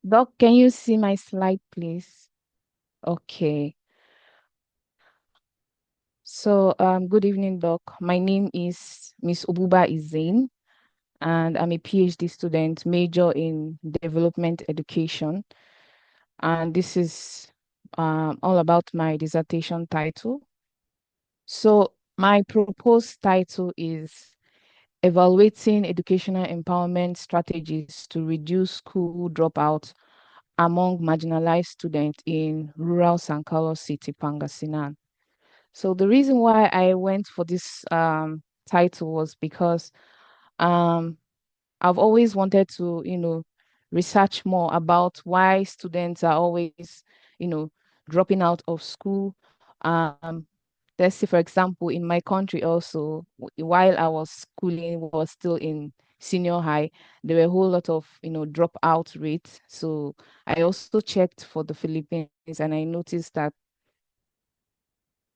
Doc, can you see my slide, please? Okay. So, good evening, Doc. My name is Miss Obuba Izain, and I'm a PhD student, major in development education. And this is all about my dissertation title. So, my proposed title is Evaluating Educational Empowerment Strategies to Reduce School Dropout Among Marginalized Students in Rural San Carlos City, Pangasinan. So the reason why I went for this title was because um, I've always wanted to, research more about why students are always, you know, dropping out of school. Um, let's say, for example, in my country also, while I was schooling, was still in senior high, there were a whole lot of, dropout rates. So I also checked for the Philippines and I noticed that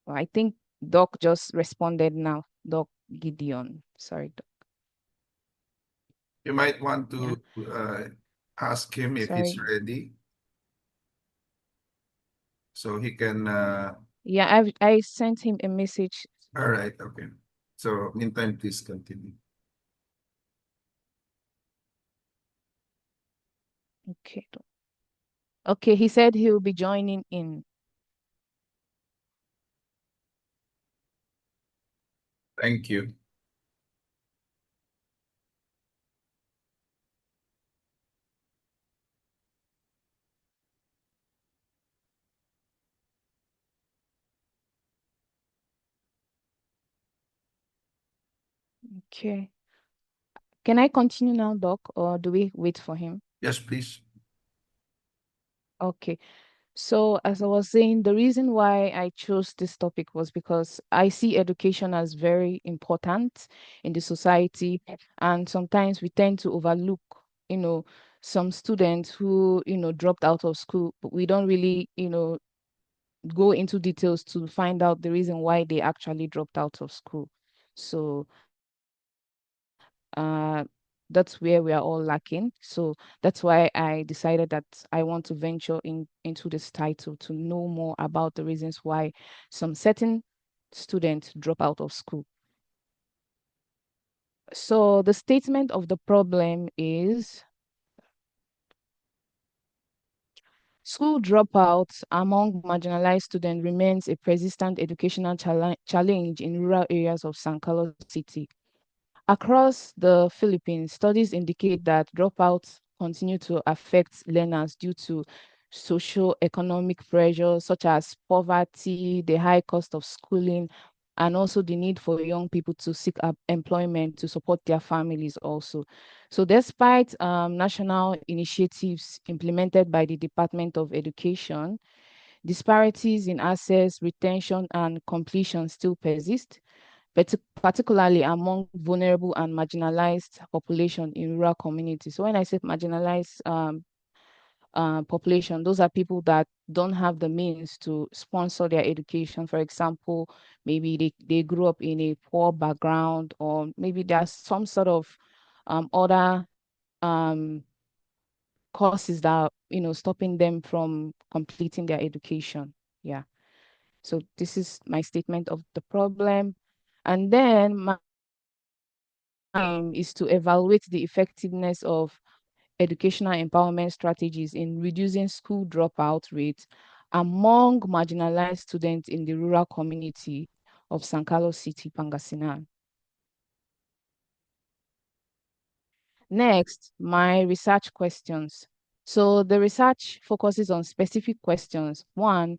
I think Doc just responded now. Doc Gideon. Sorry, Doc. You might want Yeah, to ask him if he's sorry. ready so he can. Yeah, I sent him a message. All right, okay. So, meantime, please continue. Okay, Doc. Okay, he said he'll be joining in. Thank you. Okay. Can I continue now, Doc, or do we wait for him? Yes, please. Okay. So, as I was saying, the reason why I chose this topic was because I see education as very important in the society, and sometimes we tend to overlook, you know, some students who, dropped out of school, but we don't really, go into details to find out the reason why they actually dropped out of school. So, that's where we are all lacking. So that's why I decided that I want to venture into this title to know more about the reasons why some certain students drop out of school. So the statement of the problem is school dropouts among marginalized students remains a persistent educational challenge in rural areas of San Carlos City. Across the Philippines, studies indicate that dropouts continue to affect learners due to socio-economic pressures such as poverty, the high cost of schooling, and also the need for young people to seek up employment to support their families also. So despite national initiatives implemented by the Department of Education, disparities in access, retention, and completion still persist, particularly among vulnerable and marginalized population in rural communities. So when I say marginalized population, those are people that don't have the means to sponsor their education. For example, maybe they grew up in a poor background, or maybe there's some sort of other um, causes that stopping them from completing their education. Yeah. So this is my statement of the problem. And then my aim is to evaluate the effectiveness of educational empowerment strategies in reducing school dropout rates among marginalized students in the rural community of San Carlos City, Pangasinan. Next, my research questions. So the research focuses on specific questions. One,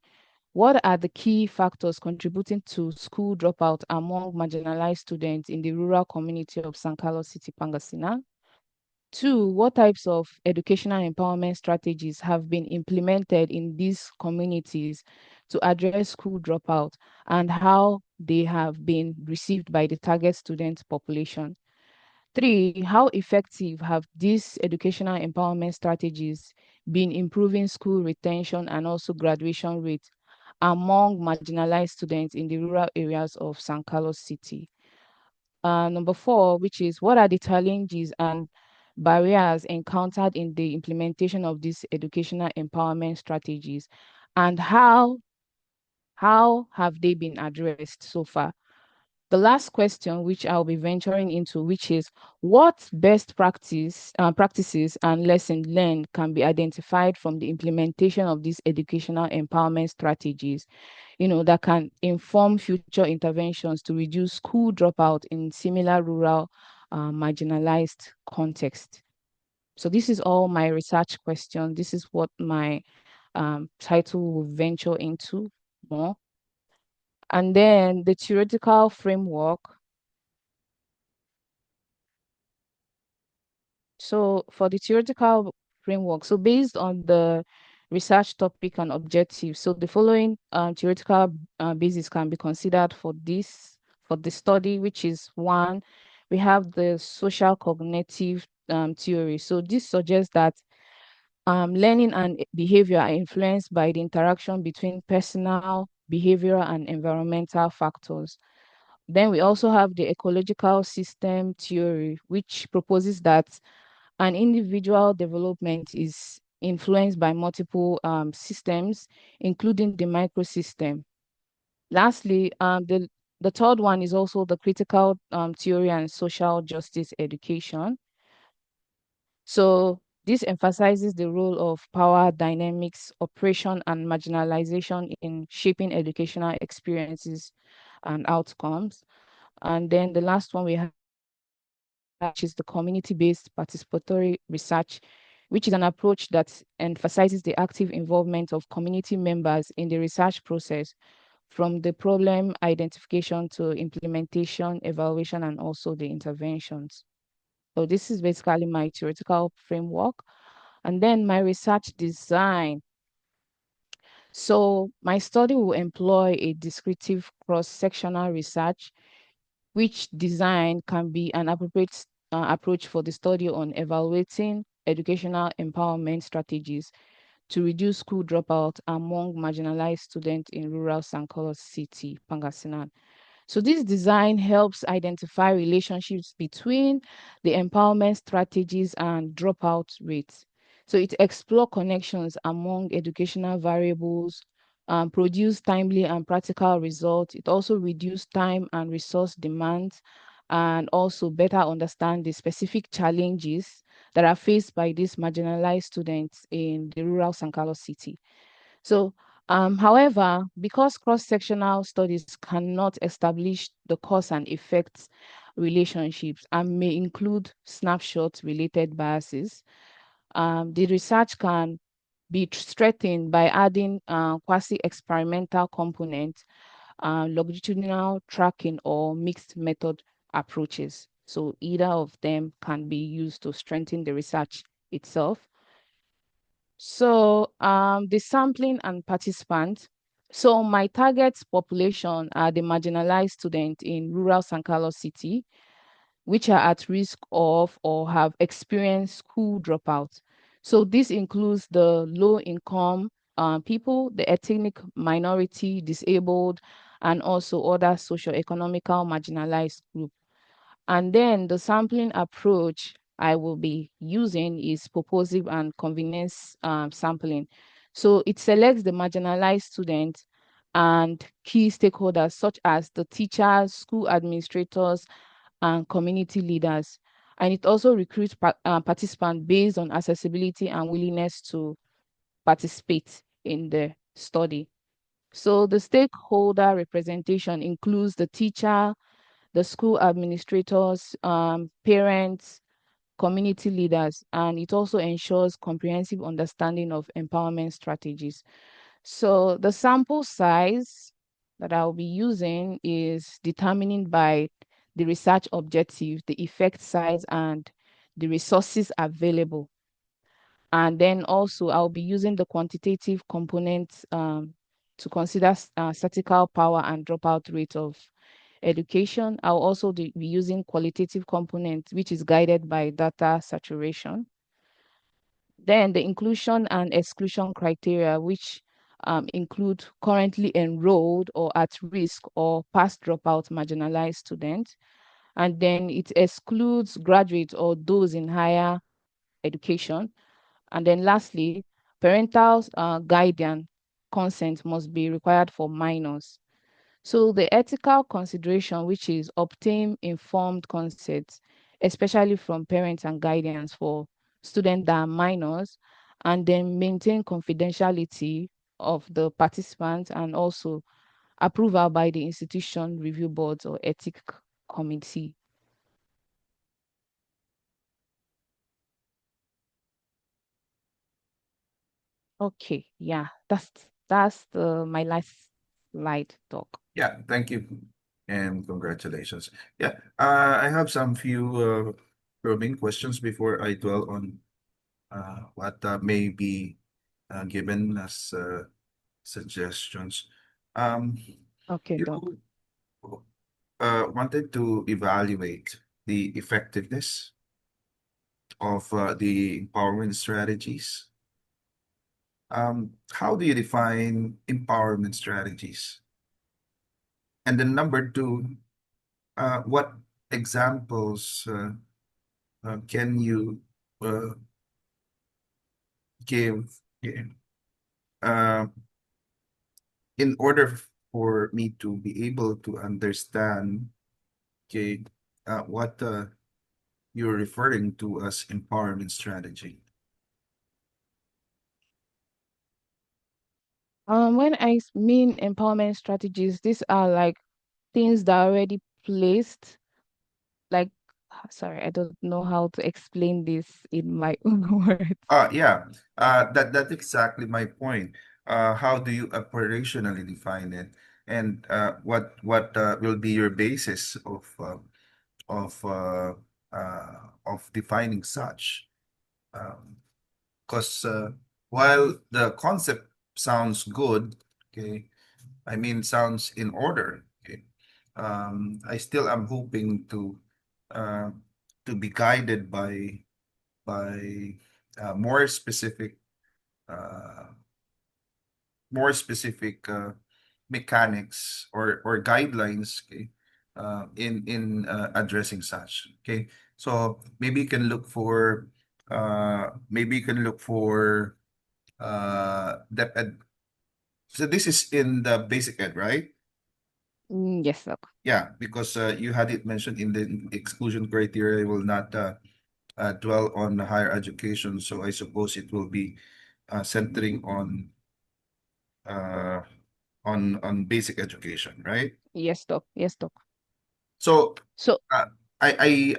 what are the key factors contributing to school dropout among marginalized students in the rural community of San Carlos City, Pangasinan? Two, what types of educational empowerment strategies have been implemented in these communities to address school dropout and how they have been received by the target student population? Three, how effective have these educational empowerment strategies been improving school retention and also graduation rates among marginalized students in the rural areas of San Carlos City? Number four, which is what are the challenges and barriers encountered in the implementation of these educational empowerment strategies, and how have they been addressed so far? The last question, which I'll be venturing into, which is what best practices and lessons learned can be identified from the implementation of these educational empowerment strategies, that can inform future interventions to reduce school dropout in similar rural, marginalized contexts. So this is all my research question. This is what my title will venture into more. And then the theoretical framework. So for the theoretical framework, so based on the research topic and objective, so the following theoretical basis can be considered for the study, which is one, we have the social cognitive theory. So this suggests that learning and behavior are influenced by the interaction between personal, behavioral, and environmental factors. Then we also have the ecological system theory, which proposes that an individual development is influenced by multiple systems, including the microsystem. Lastly, the third one is also the critical theory and social justice education. So this emphasizes the role of power dynamics, oppression, and marginalization in shaping educational experiences and outcomes. And then the last one we have, which is the community-based participatory research, which is an approach that emphasizes the active involvement of community members in the research process, from the problem identification to implementation, evaluation, and also the interventions. So this is basically my theoretical framework. And then my research design. So my study will employ a descriptive cross-sectional research, which design can be an appropriate approach for the study on evaluating educational empowerment strategies to reduce school dropout among marginalized students in rural Sankolo City, Pangasinan. So this design helps identify relationships between the empowerment strategies and dropout rates. So it explores connections among educational variables, produce timely and practical results. It also reduces time and resource demands, and also better understand the specific challenges that are faced by these marginalized students in the rural San Carlos city. So, however, because cross-sectional studies cannot establish the cause and effects relationships and may include snapshot-related biases, the research can be strengthened by adding quasi-experimental components, longitudinal tracking, or mixed method approaches. So either of them can be used to strengthen the research itself. So the sampling and participants. So my target population are the marginalized students in rural San Carlos City, which are at risk of or have experienced school dropout. So this includes the low income people, the ethnic minority, disabled, and also other socio-economical marginalized groups. And then the sampling approach I will be using is purposive and convenience sampling. So it selects the marginalized students and key stakeholders such as the teachers, school administrators, and community leaders. And it also recruits participants based on accessibility and willingness to participate in the study. So the stakeholder representation includes the teacher, the school administrators, parents, community leaders, and it also ensures comprehensive understanding of empowerment strategies. So the sample size that I'll be using is determined by the research objective, the effect size, and the resources available. And then also I'll be using the quantitative components to consider statistical power and dropout rate of education. I'll also be using qualitative components, which is guided by data saturation. Then the inclusion and exclusion criteria, which include currently enrolled or at risk or past dropout marginalized students. And then it excludes graduates or those in higher education. And then lastly, parental guardian consent must be required for minors. So the ethical consideration, which is obtain informed consent, especially from parents and guardians for students that are minors, and then maintain confidentiality of the participants and also approval by the institution review boards or ethic committee. Okay, yeah, that's the my last slide, Doc. Yeah, thank you and congratulations. Yeah, I have some few probing questions before I dwell on what may be given as suggestions. Um, Okay, Doc. you wanted to evaluate the effectiveness of the empowerment strategies. How do you define empowerment strategies? And then number two, what examples can you uh, give uh, in order for me to be able to understand, okay, what you're referring to as empowerment strategy? When mean empowerment strategies, these are like things that are already placed, like, sorry, I don't know how to explain this in my own words. Yeah, that's exactly my point. How do you operationally define it, and what will be your basis of uh, of defining such? Because while the concept sounds good, okay, I mean sounds in order, okay, I still am hoping uh, to be guided by more specific uh, mechanics or guidelines, okay, in addressing such. Okay, so maybe you can look for depth ed. So this is in the basic ed, right? Yes, Doc. Yeah, because you had it mentioned in the exclusion criteria, will not dwell on the higher education. So I suppose it will be centering uh, on basic education, right? Yes, Doc. Yes, Doc. So So, uh, I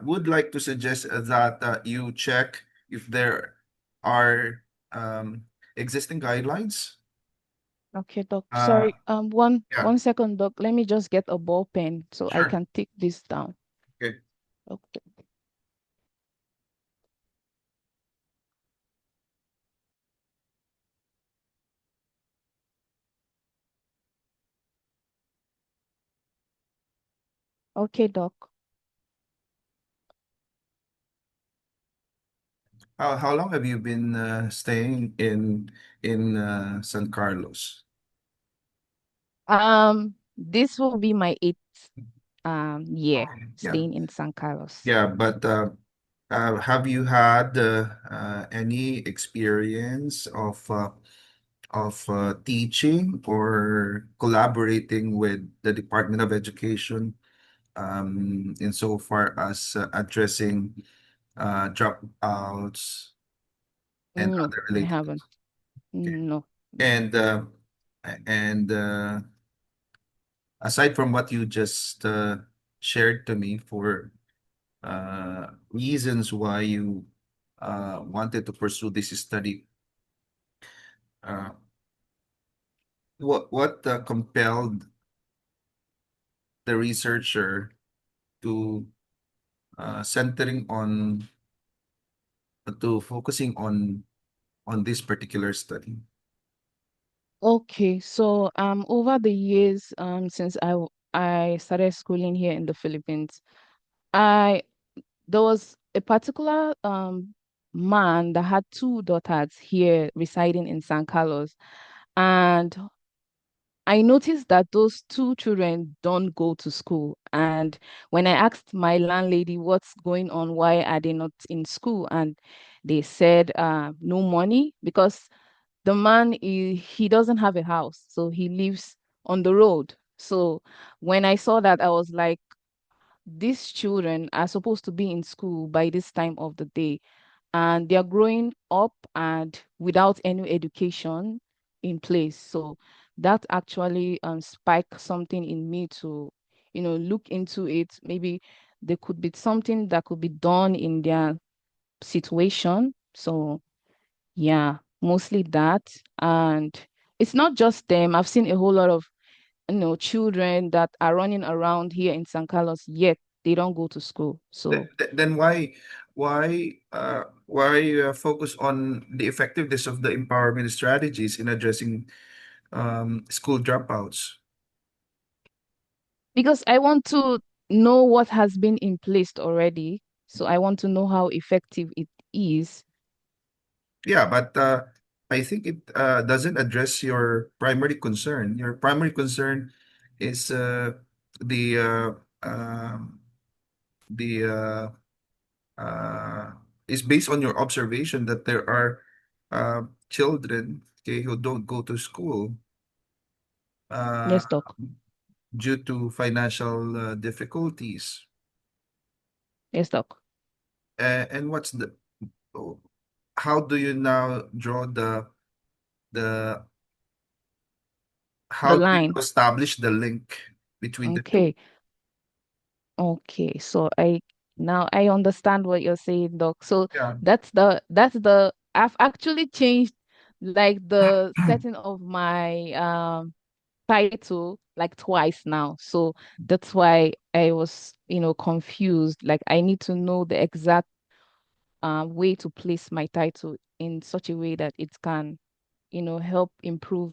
would like to suggest that you check if there are existing guidelines. okay, Doc. Uh, Sorry, one yeah, one second, Doc. Let me just get a ball pen so I sure. can take this down. Okay. Okay. Okay, Doc. How long have you been staying in San Carlos? This will be my eighth year Okay. Yeah, staying in San Carlos. yeah, but have you had any experience of teaching or collaborating with the Department of Education insofar as addressing dropouts and No, other I related? haven't. Okay. No. And aside from what you just shared to me for reasons why you wanted to pursue this study, uh, what compelled the researcher to centering to focusing on this particular study? Okay, so over the years since I started schooling here in the Philippines, I there was a particular man that had two daughters here residing in San Carlos, and I noticed that those two children don't go to school. And when I asked my landlady what's going on, why are they not in school? And they said no money because the man he doesn't have a house, so he lives on the road. So when I saw that, I was like, these children are supposed to be in school by this time of the day, and they're growing up and without any education in place. So that actually spiked something in me to, look into it. Maybe there could be something that could be done in their situation. So yeah, mostly that. And it's not just them. I've seen a whole lot of, children that are running around here in San Carlos, yet they don't go to school. So Then why focus on the effectiveness of the empowerment strategies in addressing school dropouts? because I want to know what has been in place already. So I want to know how effective it is. Yeah, but I think it doesn't address your primary concern. Your primary concern is the the uh, is based on your observation that there are children, okay, who don't go to school uh, Yes, doc. due to financial difficulties. Yes, doc. And oh, how do you now draw the The how do you line. establish the link between the two? Okay. Okay. So I understand what you're saying, doc. So Yeah. that's the I've actually changed like the setting of my title like twice now. So that's why I was, confused. Like I need to know the exact way to place my title in such a way that it can, help improve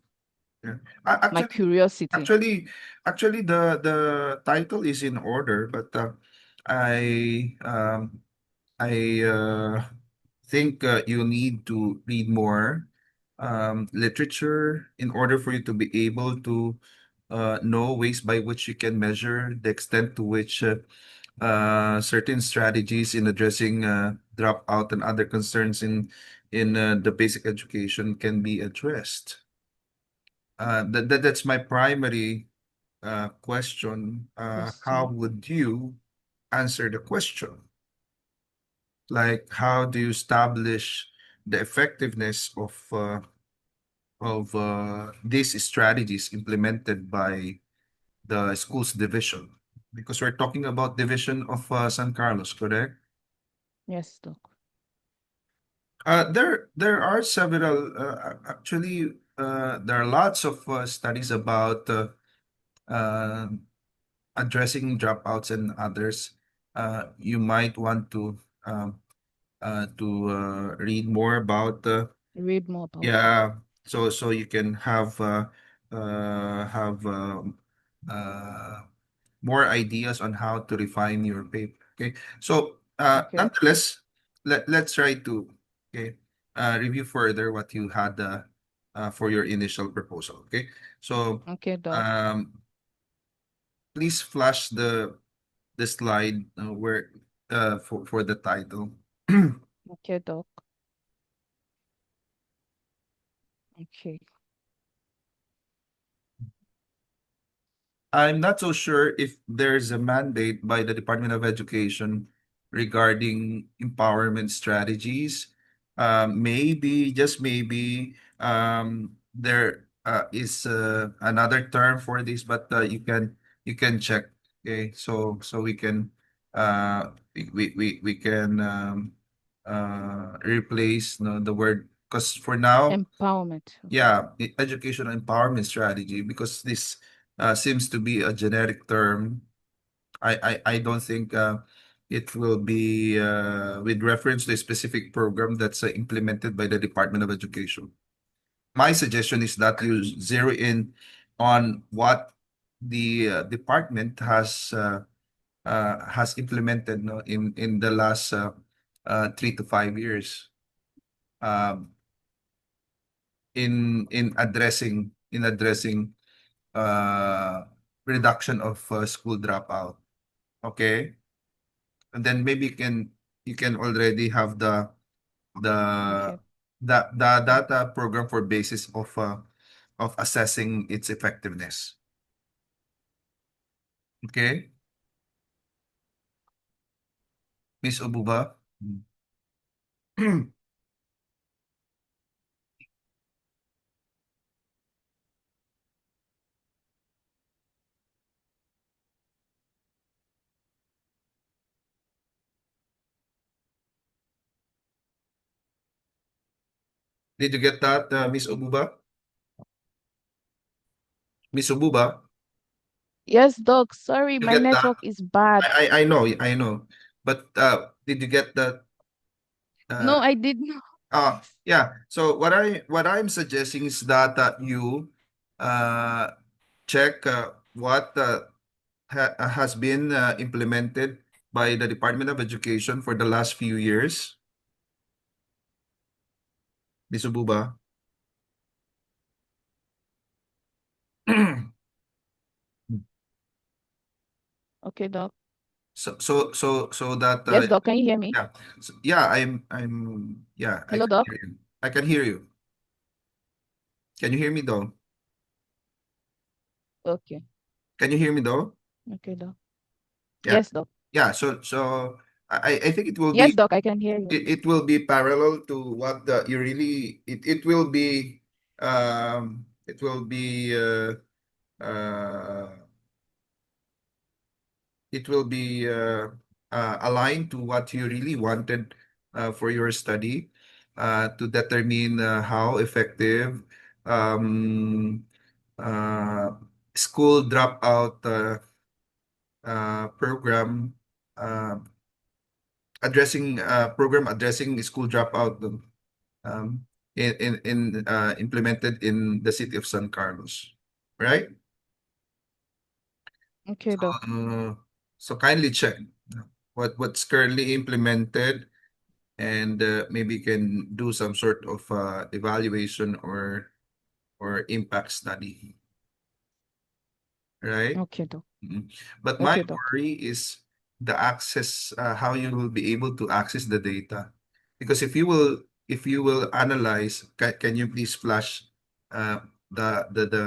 Yeah. my Actually, curiosity. actually, the title is in order, but I I think you need to read more literature in order for you to be able to know ways by which you can measure the extent to which certain strategies in addressing dropout and other concerns in the basic education can be addressed. That's my primary question. How Question. would you answer the question? Like, how do you establish the effectiveness of these strategies implemented by the schools division? Because we're talking about division of San Carlos, correct? Yes, doc. There are several actually there are lots of studies about uh, addressing dropouts and others. You might want to read more about Read more about it. yeah, so you can have uh, more ideas on how to refine your paper. Okay, so Okay. nonetheless, let's try to okay review further what you had for your initial proposal. Okay, so Okay, doc. um, please flash the slide where for the title. Okay, doc. Okay. I'm not so sure if there's a mandate by the Department of Education regarding empowerment strategies. Maybe, just maybe, there is another term for this, but you can check. Okay, so we can we can replace the word because for now Empowerment. Okay. yeah, educational empowerment strategy, because this seems to be a generic term. I don't think it will be with reference to a specific program that's implemented by the Department of Education. My suggestion is that you zero in on what the department has implemented, no, in the last 3 to 5 years. Um, in addressing uh, reduction of school dropout. Okay, and then maybe you can already have the Okay. the data program for basis of assessing its effectiveness. Okay, Miss Obuba. Did you get that, Miss Obuba? Miss Obuba, Yes, Doc. Sorry, you my get that? network is bad. I know, I know. But did you get that? Uh, No, I did not. yeah. So what I'm suggesting is that you uh, check what has been implemented by the Department of Education for the last few years. Miss Obuba. Okay, Doc. So that Yes, Doc. Can you hear me? yeah, yeah, yeah, I Hello, can Doc. hear you. I can hear you. Can you hear me though? Okay. Can you hear me though? Okay, Doc. Yeah. Yes, Doc. Yeah, so I think Yes, Doc. I can hear you. it will be parallel to what you really it will be uh it will be aligned to what you really wanted for your study to determine how effective um uh school dropout program uh, program addressing school dropout um, implemented in the city of San Carlos, right? Okay, Doc. Uh, so kindly check what's currently implemented, and maybe can do some sort of evaluation or impact study, right? Okay, Doc. Mhm. But my Okay, Doc. worry is the access, how you will be able to access the data. Because if you will analyze, can you please flash uh, the the the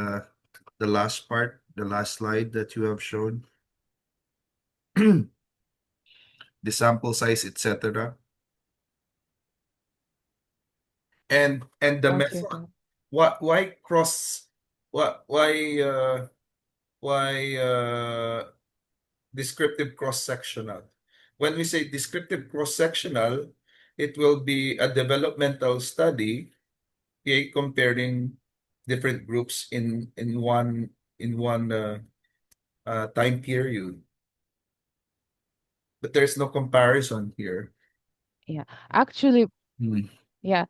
the last part, the last slide that you have shown, the sample size, etc. And the Okay, method. Doc. Why cross? What why descriptive cross-sectional. When we say descriptive cross-sectional, it will be a developmental study, okay, comparing different groups in one time period. But there's no comparison here. Yeah. Actually, Hmm. yeah.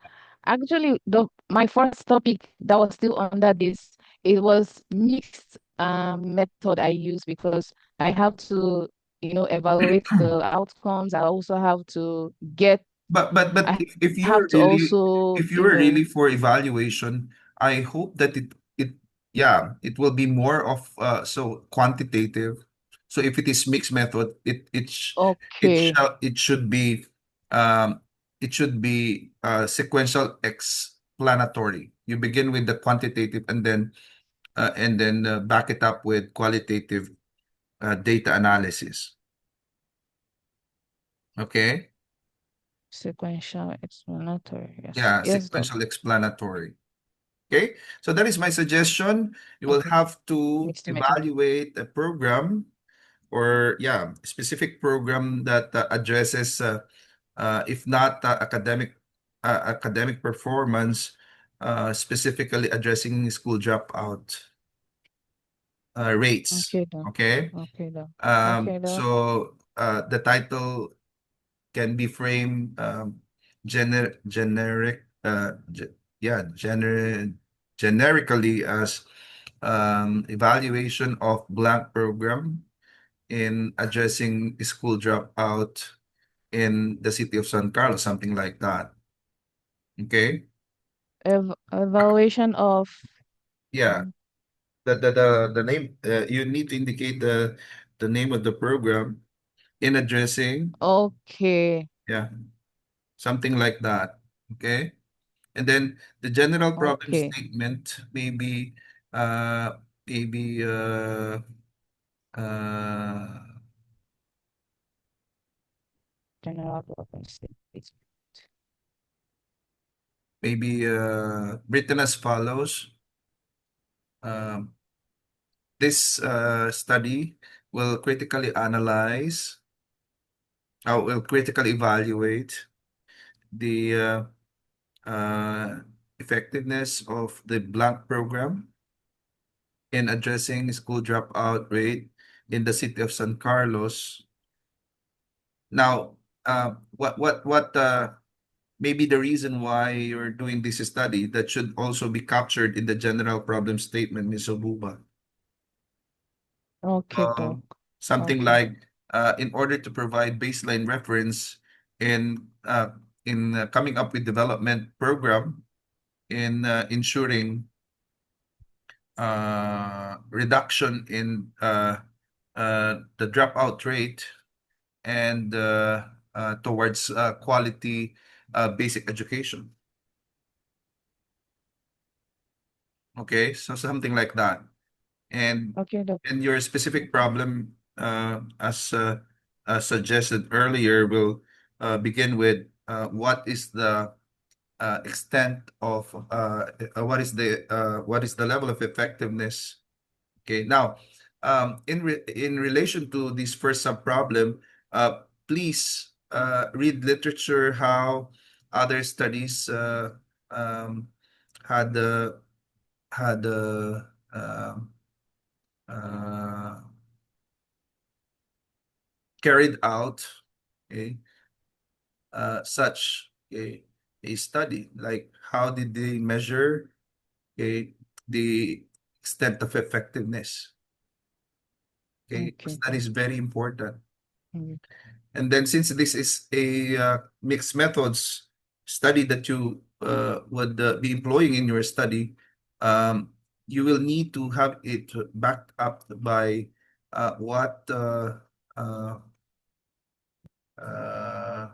Actually, the my first topic that was still under this, it was mixed method I use because I have to, evaluate the outcomes. I also have to But I if have you're to really also, if you're really for evaluation, I hope that it yeah, it will be more of so quantitative. So if it is mixed method, okay, it should be um sequential explanatory. You begin with the quantitative and then back it up with qualitative data analysis. Okay? sequential explanatory. Yes. Yeah, Yes, Doc. sequential explanatory. Okay, so that is my suggestion. You will Okay. have to Mixed method. evaluate a program or yeah, specific program that addresses, if not academic performance, specifically addressing school dropout rates. Okay, Doc. Okay, Okay, Doc. Okay, Doc. so the title can be framed generic yeah generically as evaluation of blank program in addressing school dropout in the city of San Carlos, something like that. Okay. Evaluation of. Yeah. Mm, the name, you need to indicate the name of the program in addressing, Okay. yeah, something like that. Okay. And then the general problem Okay. statement uh maybe uh General problem statement. maybe written as follows. Um, this study will critically analyze, will critically evaluate the uh, effectiveness of the blank program in addressing school dropout rate in the city of San Carlos. Now, what maybe the reason why you're doing this study that should also be captured in the general problem statement, Ms. Obuba? Okay, Uh, Doc. Something Okay. like, in order to provide baseline reference in coming up with development program in ensuring reduction in the dropout rate and towards quality basic education. Okay, so something like that. And Okay, Doc. your specific problem, as suggested earlier, will begin with what is the extent of what is the level of effectiveness. Okay, now, in relation to this first sub-problem, please read literature how other studies um, had had uh, carried out, okay, such a study. Like, how did they measure, okay, the extent of effectiveness? Okay, Okay, because that Doc. is very important. Mm. And then, since this is a mixed methods study that you would be employing in your study, um, you will need to have it backed up by uh, what uh, uh, uh,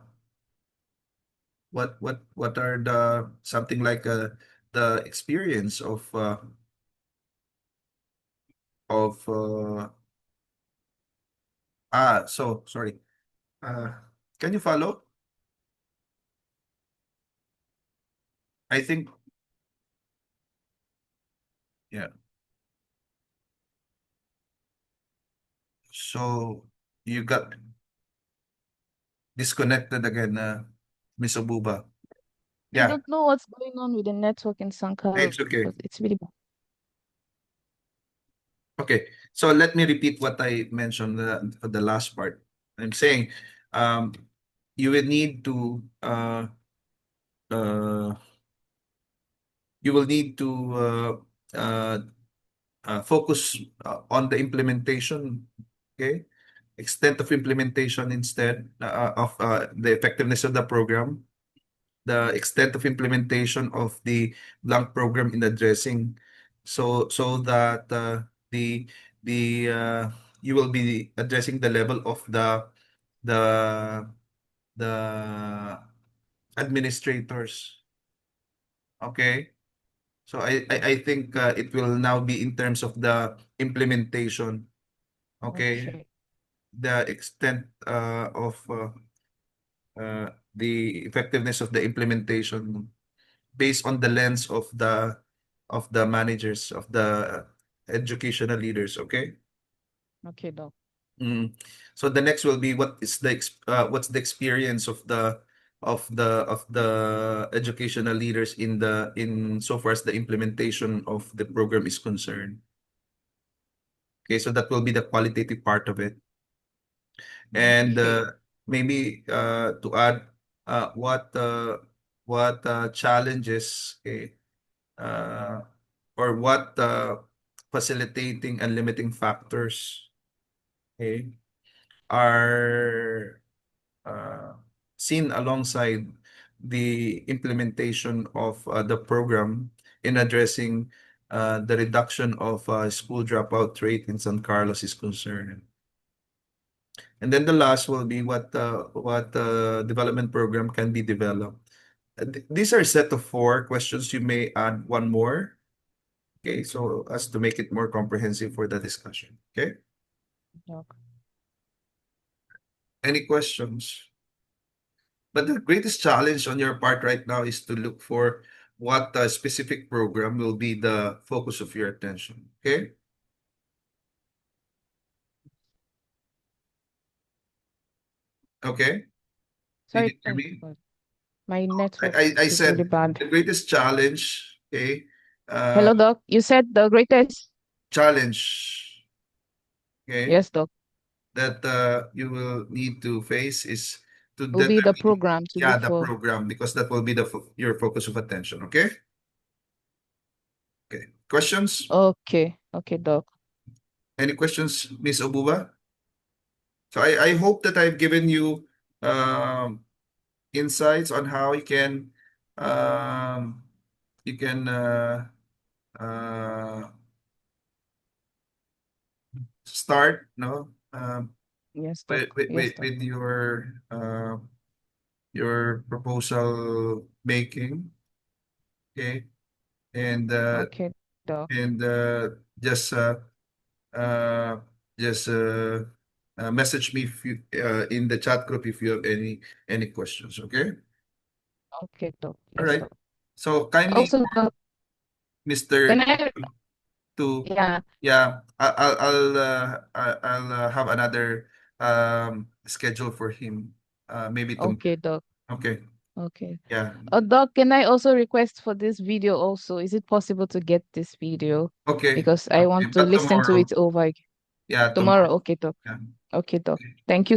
what are the something like the experience of so sorry. Uh, can you follow? I think, yeah. So you got disconnected again, Miss Obuba. I Yeah, don't know what's going on with the network in San Carlos. it's okay. It's really bad. Okay, so let me repeat what I mentioned for the last part. I'm saying, um, you will need to uh, you will need to uh, focus on the implementation, okay? Extent of implementation instead of the effectiveness of the program, the extent of implementation of the blank program in addressing, so that the the you will be addressing the level of the the administrators. Okay, so I think it will now be in terms of the implementation. Okay, Okay. the extent of the effectiveness of the implementation based on the lens of the managers, of the educational leaders. Okay. Okay, Doc. Mm. So the next will be, what's the experience of the educational leaders in so far as the implementation of the program is concerned. Okay, so that will be the qualitative part of it. And Okay. maybe to add, what challenges, okay, uh, or what facilitating and limiting factors, okay, are seen alongside the implementation of the program in addressing the reduction of school dropout rate in San Carlos is concerned. And then the last will be what development program can be developed. These are a set of four questions. You may add one more. Okay, so as to make it more comprehensive for the discussion. Okay, Doc. any questions? But the greatest challenge on your part right now is to look for what specific program will be the focus of your attention. Okay, okay. Did Sorry, you hear me? my network I is really said bad. the greatest challenge. Okay, uh, Hello, Doc. You said the greatest. challenge. Okay, Yes, Doc. that you will need to face is to Will be the determine, program to yeah, look the for. program, because that will be your focus of attention. Okay, okay. Questions? Okay. Okay, Doc. Any questions, Miss Obuba? So I hope that I've given you um, insights on how um, you can uh, start, no, Yes, Doc. Yes, Doc. with your proposal making. Okay, and Okay, Doc. and uh, just message me if in the chat group if you have any questions. Okay. Okay, Doc. All Yes, right. Doc. So kindly, Also, Doc, can Mr. I? To Yeah. yeah, I'll have another schedule for him. Maybe tomorrow. Okay, Doc. Okay. Okay. Yeah. Doc, can I also request for this video also? Is it possible to get this video? Okay. Because I Okay. want to But listen to tomorrow. it over Yeah, tomorrow. tomorrow. Okay, Doc. Yeah. Okay, Doc. Thank you